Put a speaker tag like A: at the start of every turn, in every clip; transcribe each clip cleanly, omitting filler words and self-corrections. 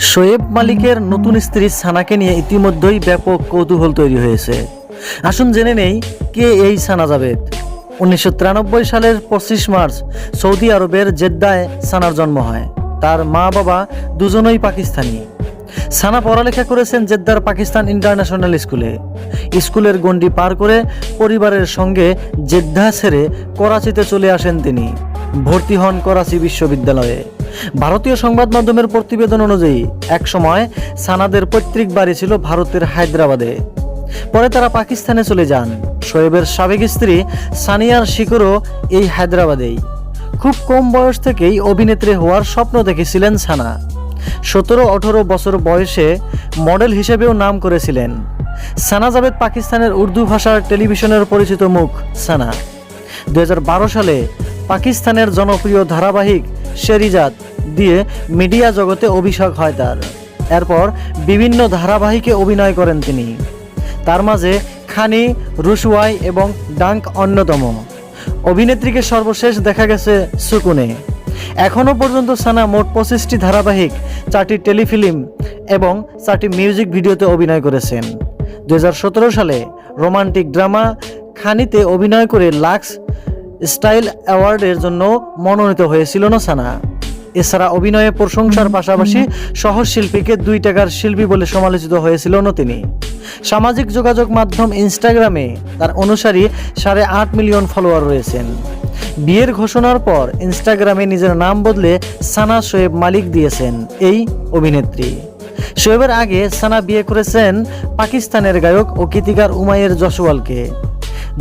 A: শোয়েব মালিকের নতুন স্ত্রী সানাকে নিয়ে ইতিমধ্যেই ব্যাপক কৌতূহল তৈরি হয়েছে। আসুন জেনে নেই কে এই সানা জাবেদ। 1993 সালের 25 মার্চ সৌদি আরবের জেদ্দায় সানার জন্ম হয়। তার মা বাবা দুজনেই পাকিস্তানি। সানা পড়ালেখা করেছেন জেদ্দার পাকিস্তান ইন্টারন্যাশনাল স্কুলে। স্কুলের গণ্ডি পার করে পরিবারের সঙ্গে জেদ্দা ছেড়ে করাচিতে চলে আসেন তিনি। ভর্তি হন করাচি বিশ্ববিদ্যালয়ে। ভারতীয় সংবাদ মাধ্যমের প্রতিবেদন অনুযায়ী একসময় সানাদের পৈতৃক বাড়ি ছিল ভারতের হায়দ্রাবাদে। পরে তারা পাকিস্তানে চলে যান। শোয়েবের সাবেক স্ত্রী সানিয়ার শিকড়ও এই হায়দ্রাবাদেই। খুব কম বয়স থেকেই অভিনেত্রী হওয়ার স্বপ্ন দেখেছিলেন সানা। 17-18 বছর বয়সে মডেল হিসেবেও নাম করেছিলেন। সানা জাবেদ পাকিস্তানের উর্দু ভাষার টেলিভিশনের পরিচিত মুখ সানা। 2012 সালে পাকিস্তানের জনপ্রিয় ধারাবাহিক শেরিজাদ দিয়ে মিডিয়া জগতে অভিষেক হয় তার। এরপর বিভিন্ন ধারাবাহিকে অভিনয় করেন তিনি। তার মাঝে খানি, রুশওয়াই এবং ডাঙ্ক অন্যতম। অভিনেত্রীকে সর্বশেষ দেখা গেছে সুকুনে। এখনও পর্যন্ত সানা মোট 25টি ধারাবাহিক, 4টি টেলিফিল্ম এবং 4টি মিউজিক ভিডিওতে অভিনয় করেছেন। 2017 সালে রোমান্টিক ড্রামা খানিতে অভিনয় করে লাক্স স্টাইল অ্যাওয়ার্ডের জন্য মনোনীত হয়েছিলেন সানা। এছাড়া অভিনয়ে প্রশংসার পাশাপাশি সহশিল্পীকে 2 টাকার শিল্পী বলে সমালোচিত হয়েছিলেন তিনি। সামাজিক যোগাযোগ মাধ্যম ইনস্টাগ্রামে তার অনুসারী 8.5 মিলিয়ন ফলোয়ার রয়েছেন। বিয়ের ঘোষণার পর ইনস্টাগ্রামে নিজের নাম বদলে সানা শোয়েব মালিক দিয়েছেন এই অভিনেত্রী। শোয়েবের আগে সানা বিয়ে করেছেন পাকিস্তানের গায়ক ও গীতিকার উমাইর জসওয়ালকে।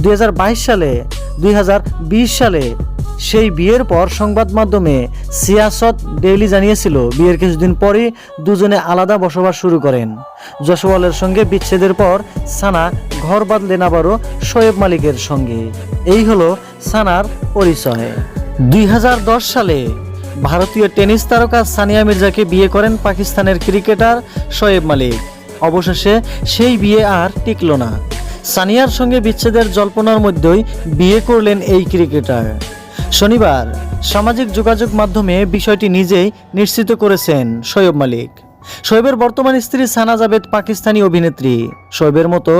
A: 2020 সালে সেই বিয়ের পর সংবাদ মাধ্যমে সিয়াসত ডেইলি জানিয়েছিল বিয়ের কিছুদিন পরই দুজনে আলাদা বসবাস শুরু করেন। জসওয়ালের সঙ্গে বিচ্ছেদের পর সানা ঘর বাঁধলেন আবারও শোয়েব মালিকের সঙ্গে। এই হলো সানার পরিচয়। 2010 সালে ভারতীয় টেনিস তারকা সানিয়া মির্জাকে বিয়ে করেন পাকিস্তানের ক্রিকেটার শোয়েব মালিক। অবশেষে সেই বিয়ে আর টিকল না। সানিয়ার সঙ্গে বিচ্ছেদের জল্পনার মধ্যেই বিয়ে করলেন এই ক্রিকেটার। শনিবার সামাজিক যোগাযোগ মাধ্যমে বিষয়টি নিজেই নিশ্চিত করেছেন শোয়েব মালিক। শোয়েবের বর্তমান স্ত্রী সানা জাবেদ পাকিস্তানি অভিনেত্রী। শোয়েবের মতো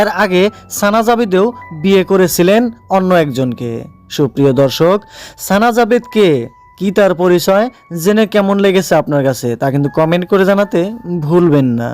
A: এর আগে সানা জাবেদও বিয়ে করেছিলেন অন্য একজনকে। সুপ্রিয় দর্শক, সানা জাবেদ কে, কি তার পরিচয়, জেনে কেমন লেগেছে আপনার কাছে তা কিন্তু কমেন্ট করে জানাতে ভুলবেন না।